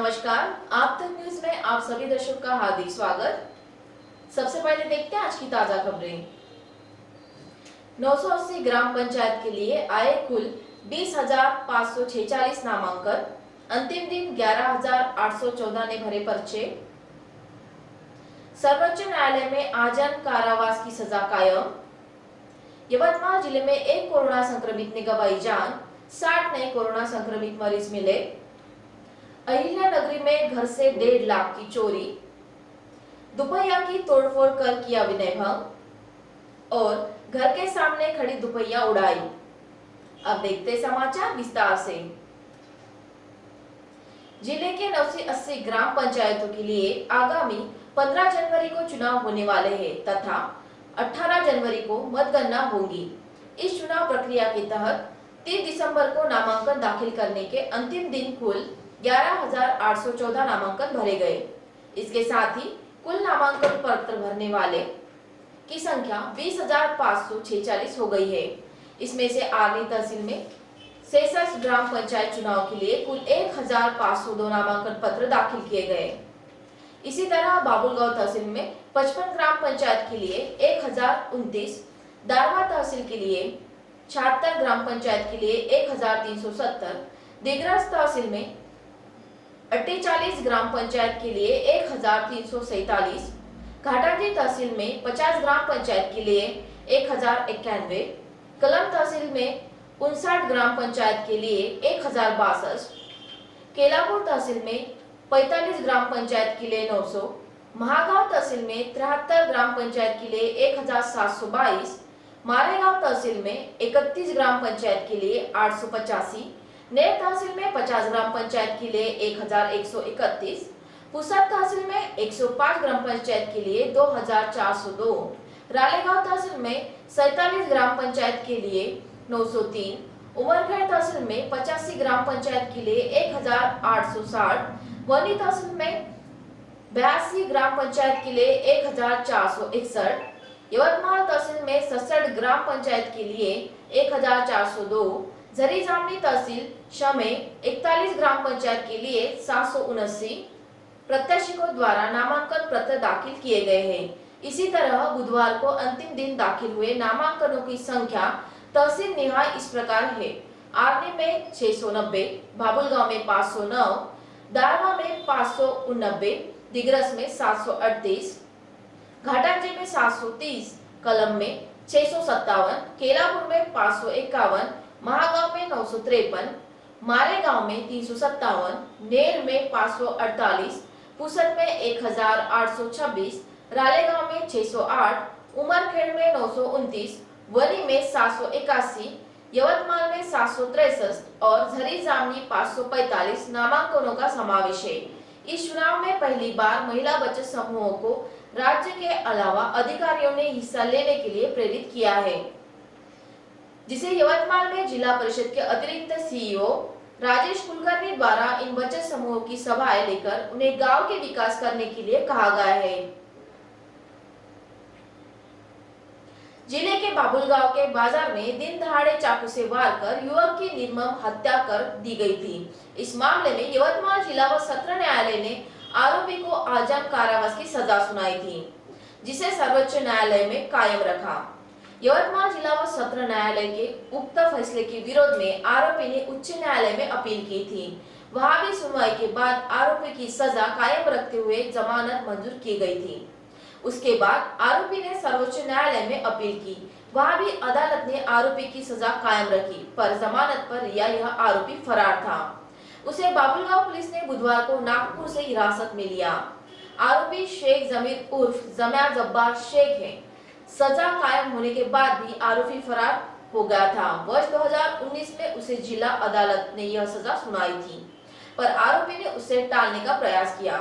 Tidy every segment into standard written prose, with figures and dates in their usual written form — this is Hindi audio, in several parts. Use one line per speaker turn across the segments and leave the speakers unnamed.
नमस्कार, आप तक न्यूज में आप सभी दर्शकों का हार्दिक स्वागत। सबसे पहले देखते हैं आज की ताजा खबरें। 980 ग्राम पंचायत के लिए आए कुल 20,546 नामांकन। अंतिम दिन 11,814 ने भरे पर्चे। सर्वोच्च न्यायालय में आजीवन कारावास की सजा कायम। यवतमाल जिले में एक कोरोना संक्रमित ने गंवाई जान, 60 नए कोरोना संक्रमित मरीज मिले। अहिल्या नगरी में घर से 1.5 लाख की चोरी, दुपहिया की तोड़फोड़ कर किया विनय भंग और घर के सामने खड़ी दुपहिया उड़ाई। अब देखते समाचार विस्तार से। जिले के 980 ग्राम पंचायतों के लिए आगामी 15 जनवरी को चुनाव होने वाले हैं तथा 18 जनवरी को मतगणना होगी। इस चुनाव प्रक्रिया के तहत 3 दिसंबर को नामांकन दाखिल करने के अंतिम दिन कुल 11,814 नामांकन भरे गए। इसके साथ ही कुल नामांकन पत्र भरने वाले की संख्या 20,546 हो गई है। इसमें से आर्नी तहसील में 66 ग्राम पंचायत चुनाव के लिए कुल 1,502 नामांकन पत्र दाखिल किए गए। इसी तरह बाबुलगांव तहसील में 55 ग्राम पंचायत के लिए 1,029, दारवा तहसील के लिए 76 ग्राम पंचायत के लिए 1,370, दिग्रस तहसील में 48 ग्राम पंचायत के लिए 1,347, घाटाजी तहसील में 50 ग्राम पंचायत के लिए 1,091, कलम तहसील में 59 ग्राम पंचायत के लिए 1,062, केलापुर तहसील में 45 ग्राम पंचायत के लिए 900, महागांव तहसील में 73 ग्राम पंचायत के लिए 1,722, मारेगांव तहसील में 31 ग्राम पंचायत के लिए 885, नेर तहसील में 50 ग्राम पंचायत के लिए 1,131, पुसद तहसील में 105 ग्राम पंचायत के लिए 2,402, रालेगांव तहसील में 47 ग्राम पंचायत के लिए 903, उमरखेड़ तहसील में 85 ग्राम पंचायत के लिए 1,860, वनी तहसील में 82 ग्राम पंचायत के लिए 1,461, यवतमाल तहसील में 67 ग्राम पंचायत के लिए 1,402, झरी जामनी तहसील में 41 ग्राम पंचायत के लिए 779 प्रत्याशियों द्वारा नामांकन पत्र दाखिल किए गए हैं। इसी तरह बुधवार को अंतिम दिन दाखिल हुए नामांकनों की संख्या तहसील निहाय इस प्रकार है। आर्नी में 690, बाबुलगांव में 509, दारवा में 589, दिग्रस में 738, घाटांजी में 730, कलम में 657, केलापुर में 551, महागांव में 953, मारेगांव में 357, नेर में 548, पुसद में 1,826, रालेगांव में 608, उमरखेड़ में 929, वनी में 781, यवतमाल में 763 और झरी जामनी 545 नामांकनों का समावेश है। इस चुनाव में पहली बार महिला बचत समूहों को राज्य के अलावा अधिकारियों ने हिस्सा लेने के लिए प्रेरित किया है, जिसे यवतमाल में जिला परिषद के अतिरिक्त सीईओ राजेश कुलकर्णी द्वारा इन बचत समूहों की सभाएं लेकर उन्हें गांव के विकास करने के लिए कहा गया है। जिले के बाबुलगांव के बाजार में दिन दहाड़े चाकू से वार कर युवक की निर्मम हत्या कर दी गई थी। इस मामले में यवतमाल जिला व सत्र न्यायालय ने आरोपी को आजीवन कारावास की सजा सुनाई थी, जिसे सर्वोच्च न्यायालय में कायम रखा। यवतमाल जिला व सत्र न्यायालय के उक्त फैसले के विरोध में आरोपी ने उच्च न्यायालय में अपील की थी। वहां भी सुनवाई के बाद आरोपी की सजा कायम रखते हुए जमानत मंजूर की गई थी। उसके बाद आरोपी ने सर्वोच्च न्यायालय में अपील की। वहां भी अदालत ने आरोपी की सजा कायम रखी, पर जमानत पर रिहा यह आरोपी फरार था। उसे बाबुलगांव पुलिस ने बुधवार को नागपुर से हिरासत में लिया। आरोपी शेख जमीर उर्फ जमिया जब्बार शेख है। सजा कायम होने के बाद भी आरोपी फरार हो गया था। वर्ष 2019 में उसे जिला अदालत ने यह सजा सुनाई थी, पर आरोपी ने उसे टालने का प्रयास किया।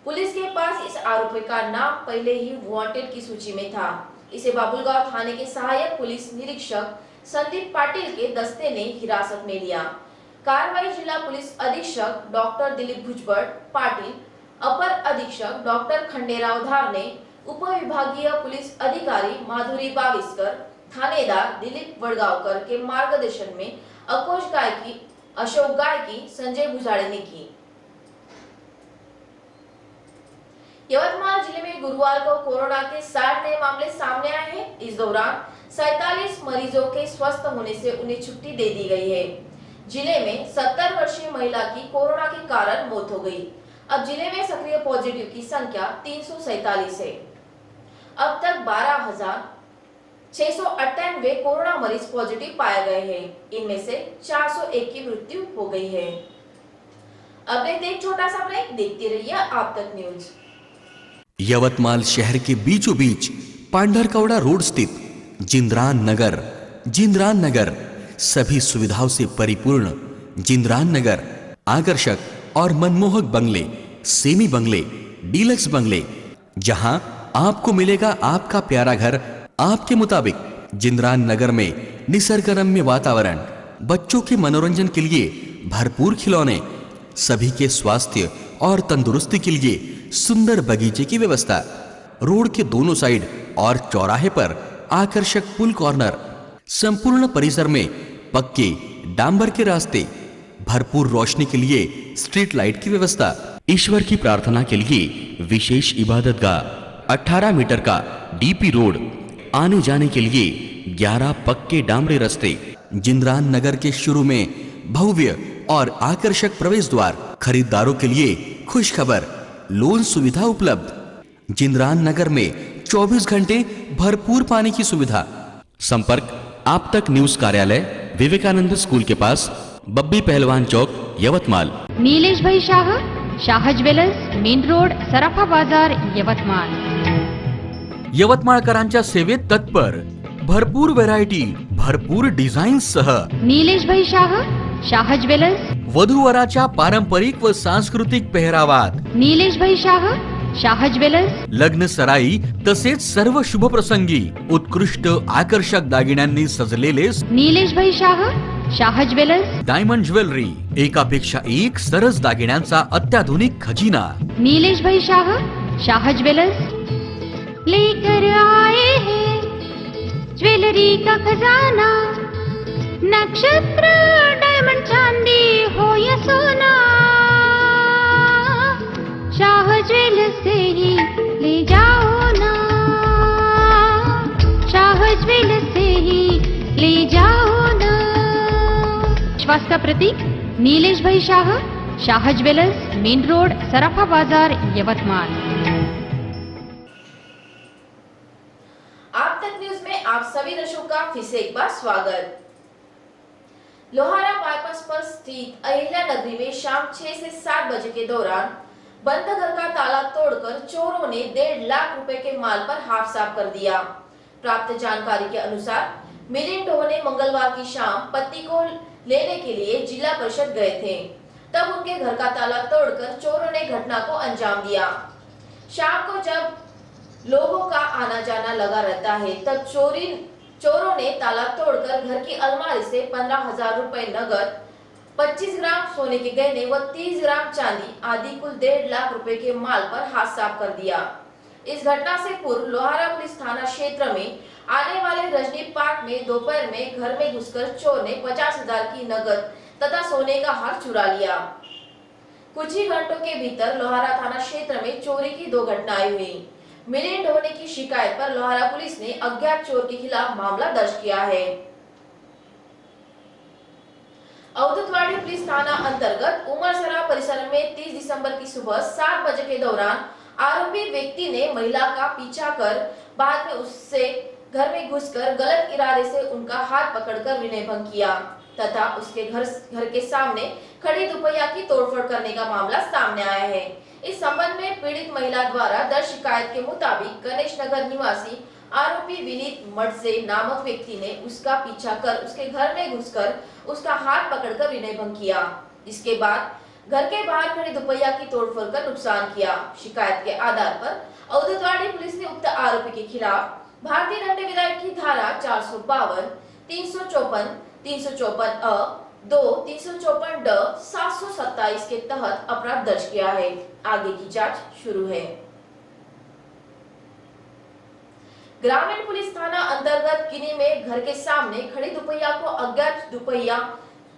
पुलिस के पास इस आरोपी का नाम पहले ही वांटेड की सूची में था। इसे बाबुलगांव थाने के सहायक पुलिस निरीक्षक संदीप पाटिल के दस्ते ने हिरासत में लिया। कार्रवाई जिला पुलिस अधीक्षक डॉक्टर दिलीप भुजबल पाटिल, अपर अधीक्षक डॉक्टर खंडेराव धारने, उप विभागीय पुलिस अधिकारी माधुरी बाविस्कर, थानेदार दिलीप वडगावकर के मार्गदर्शन में अकोश गायकी, अशोक गायकी, संजय भुजाड़े ने की। यवतमाल जिले में गुरुवार को कोरोना के 60 नए मामले सामने आए हैं। इस दौरान 47 मरीजों के स्वस्थ होने से उन्हें छुट्टी दे दी गई है। जिले में 70 वर्षीय महिला की कोरोना के कारण मौत हो गई। अब जिले में सक्रिय पॉजिटिव की संख्या 347 है। अब तक 12,698 कोरोना मरीज पॉजिटिव पाए गए हैं। इनमें से 401 की मृत्यु हो गई है। अब लेते एक छोटा सा ब्रेक, देखते रहिए आप तक न्यूज।
यवतमाल शहर के बीचों बीच पांढरकौड़ा रोड स्थित जिंद्रान नगर सभी सुविधाओं से परिपूर्ण जिंद्रान नगर आकर्षक और मनमोहक बंगले, सेमी बंगले, डीलक्स बंगले, जहां आपको मिलेगा आपका प्यारा घर आपके मुताबिक। जिंद्रान नगर में निसर्गरम्य वातावरण, बच्चों के मनोरंजन के लिए भरपूर खिलौने, सभी के स्वास्थ्य और तंदुरुस्ती के लिए सुंदर बगीचे की व्यवस्था, रोड के दोनों साइड और चौराहे पर आकर्षक पुल कॉर्नर, संपूर्ण परिसर में पक्के डांबर के रास्ते, भरपूर रोशनी के लिए स्ट्रीट लाइट की व्यवस्था, ईश्वर की प्रार्थना के लिए विशेष इबादतगाह, 18 मीटर का डीपी रोड, आने जाने के लिए 11 पक्के डामरे रास्ते, जिंद्रान नगर के शुरू में भव्य और आकर्षक प्रवेश द्वार, खरीदारों के लिए खुशखबर, लोन सुविधा उपलब्ध। जिंद्रान नगर में 24 घंटे भरपूर पानी की सुविधा। संपर्क आप तक न्यूज कार्यालय, विवेकानंद स्कूल के पास, बब्बी पहलवान चौक, यवतमाल।
नीलेश भाई शाह ज्वेलर्स, मेन रोड, सराफा बाजार, यवतमाळ।
यवतमाळकरांच्या सेवेत तत्पर, भरपूर व्हरायटी, भरपूर डिझाईन्स सह
नीलेश भाई शाह ज्वेलर्स,
वधूवराच्या पारंपरिक व सांस्कृतिक पेहरावात
नीलेश भाई शाह ज्वेलर्स,
लग्न सराई तसेच सर्व शुभ प्रसंगी उत्कृष्ट आकर्षक दागिन्यांनी सजलेले
नीलेश भाई शाह ज्वेलर्स,
डायमंड ज्वेलरी, एकापेक्षा एक सरस दागिन्यांचा अत्याधुनिक खजिना।
नीलेश भाई शाह ज्वेलर्स लेकर आए हैं ज्वेलरी का खजाना, नक्षत्र, डायमंड, चांदी हो या सोना, शाह ज्वेलर्स से ही ले जाओ ना, शाह ज्वेलर्स से ही ले जाओ ना। विश्वास का प्रतीक नीलेश भाई शाह ज्वेलर्स, मेन रोड, सराफा बाजार, यवतमाल।
आप तक न्यूज में आप सभी दर्शकों का फिर से एक बार स्वागत। लोहारा बाईपास पर स्थित अहिल्या नगरी में शाम 6 से 7 बजे के दौरान बंद घर का ताला तोड़कर चोरों ने 1.5 लाख रुपए के माल पर हाथ साफ कर दिया। प्राप्त जानकारी के अनुसार मिलिंद ढो ने मंगलवार की शाम पति को लेने के लिए जिला परिषद गए थे। तब उनके घर का ताला तोड़कर चोरों ने घटना को अंजाम दिया। शाम को जब लोगों का आना जाना लगा रहता है, तब चोरों ने ताला तोड़कर घर की अलमारी से 15,000 रुपए नगद, 25 ग्राम सोने के गहने व 30 ग्राम चांदी आदि कुल 1.5 लाख रुपए के माल पर हाथ साफ कर दिया। इस घटना से पूर्व लोहारा पुलिस थाना क्षेत्र में आने वाले रजनी पार्क में दोपहर में घर में घुसकर चोर ने 50,000 की नगद तथा सोने का हार चुरा लिया। कुछ ही घंटों के भीतर लोहारा थाना क्षेत्र में चोरी की 2 घटनाएं हुई। मिलिंद ढो की शिकायत पर लोहारा पुलिस ने अज्ञात चोर के खिलाफ मामला दर्ज किया है। अवधूतवाड़ी पुलिस थाना अंतर्गत उमरसरा परिसर में 30 दिसंबर की सुबह 7 बजे के दौरान आरोपी व्यक्ति ने महिला का पीछा कर बाद में उससे घर में घुसकर गलत इरादे से उनका हाथ पकड़कर विनयभंग किया तथा उसके घर के सामने खड़ी दुपहिया की तोड़फोड़ करने का मामला सामने आया है। इस संबंध में पीड़ित महिला द्वारा दर्ज शिकायत के मुताबिक गणेश नगर निवासी आरोपी विनीत मडसे नामक व्यक्ति ने उसका पीछा कर उसके घर में घुसकर उसका हाथ पकड़कर विनयभंग किया। इसके बाद घर के बाहर खड़ी दुपहिया की तोड़फोड़ कर नुकसान किया। शिकायत के आधार पर अवधूतवाड़ी पुलिस ने उक्त आरोपी के खिलाफ भारतीय दंड विधायक की धारा 452, 354, 354 अ, 2, 354 ड, 727 के तहत अपराध दर्ज किया है। आगे की जांच शुरू है। ग्रामीण पुलिस थाना अंतर्गत किनी में घर के सामने खड़ी दुपहिया को अज्ञात दुपहिया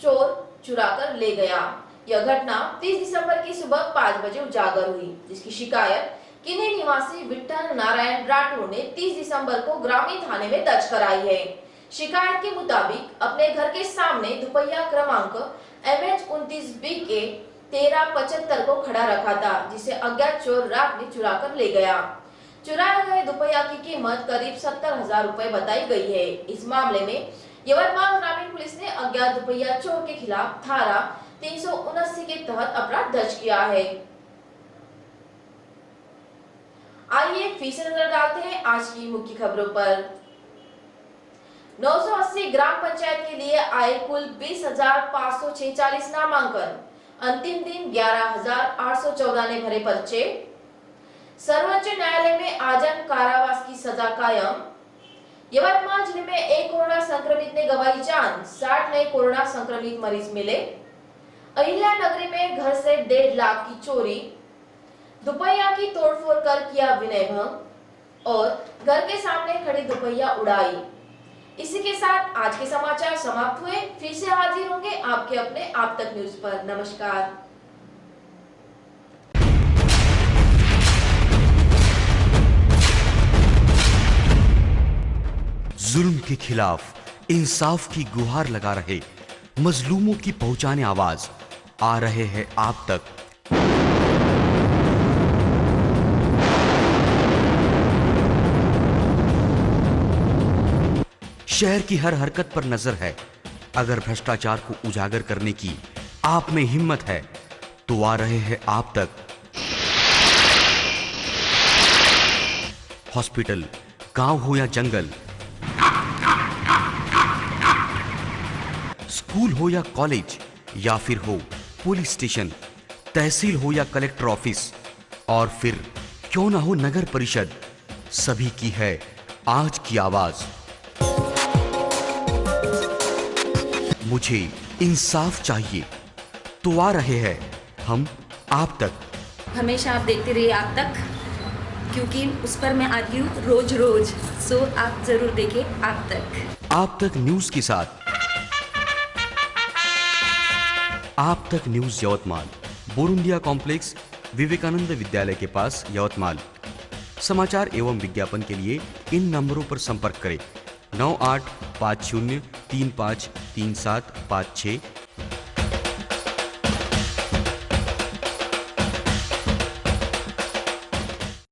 चोर चुराकर ले गया। यह घटना 30 दिसंबर की सुबह 5 बजे उजागर हुई, जिसकी शिकायत किन्ही निवासी विठ्ठल नारायण राठौर ने 30 दिसंबर को ग्रामीण थाने में दर्ज कराई है। शिकायत के मुताबिक अपने घर के सामने दुपहिया क्रमांक MH29B के 1375 को खड़ा रखा था, जिसे अज्ञात चोर रात में चुरा कर ले गया। चुराए गए दुपहिया की कीमत करीब 70,000 रुपए बताई गई है। इस मामले में यवतमाल ग्रामीण पुलिस ने अज्ञात दुपहिया चोर के खिलाफ धारा 379 के तहत अपराध दर्ज किया है। आइए फिर से नजर डालते हैं आज की मुख्य खबरों पर। 980 ग्राम पंचायत के लिए आए कुल 20,546 नामांकन, अंतिम दिन 11,814 ने भरे पर्चे। सर्वोच्च न्यायालय में आजीवन कारावास की सजा कायम। यवतमाल जिले में एक कोरोना संक्रमित ने गंवाई जान, 60 नए कोरोना संक्रमित मरीज मिले। अहिल्या नगरी में घर से 1.5 लाख की चोरी, दुपहिया की तोड़फोड़ कर किया विनय भंग और घर के सामने खड़ी दुपहिया उड़ाई। इसी के साथ आज के समाचार समाप्त हुए। फिर से हाजिर होंगे आपके अपने आप तक न्यूज पर। नमस्कार।
जुल्म के खिलाफ इंसाफ की गुहार लगा रहे मजलूमों की पहुंचाने आवाज आ रहे हैं आप तक। शहर की हर हरकत पर नजर है। अगर भ्रष्टाचार को उजागर करने की आप में हिम्मत है तो आ रहे हैं आप तक। हॉस्पिटल, गांव हो या जंगल, स्कूल हो या कॉलेज या फिर हो पुलिस स्टेशन, तहसील हो या कलेक्टर ऑफिस और फिर क्यों ना हो नगर परिषद, सभी की है आज की आवाज। मुझे इंसाफ चाहिए तो आ रहे हैं हम आप तक।
हमेशा आप देखते रहिए आप तक, क्योंकि उस पर मैं आती हूँ रोज रोज। सो आप जरूर देखें आप तक।
आप तक न्यूज के साथ आप तक न्यूज यवतमाल, बोरुंडिया कॉम्प्लेक्स, विवेकानंद विद्यालय के पास, यवतमाल। समाचार एवं विज्ञापन के लिए इन नंबरों पर संपर्क करें। 9850353756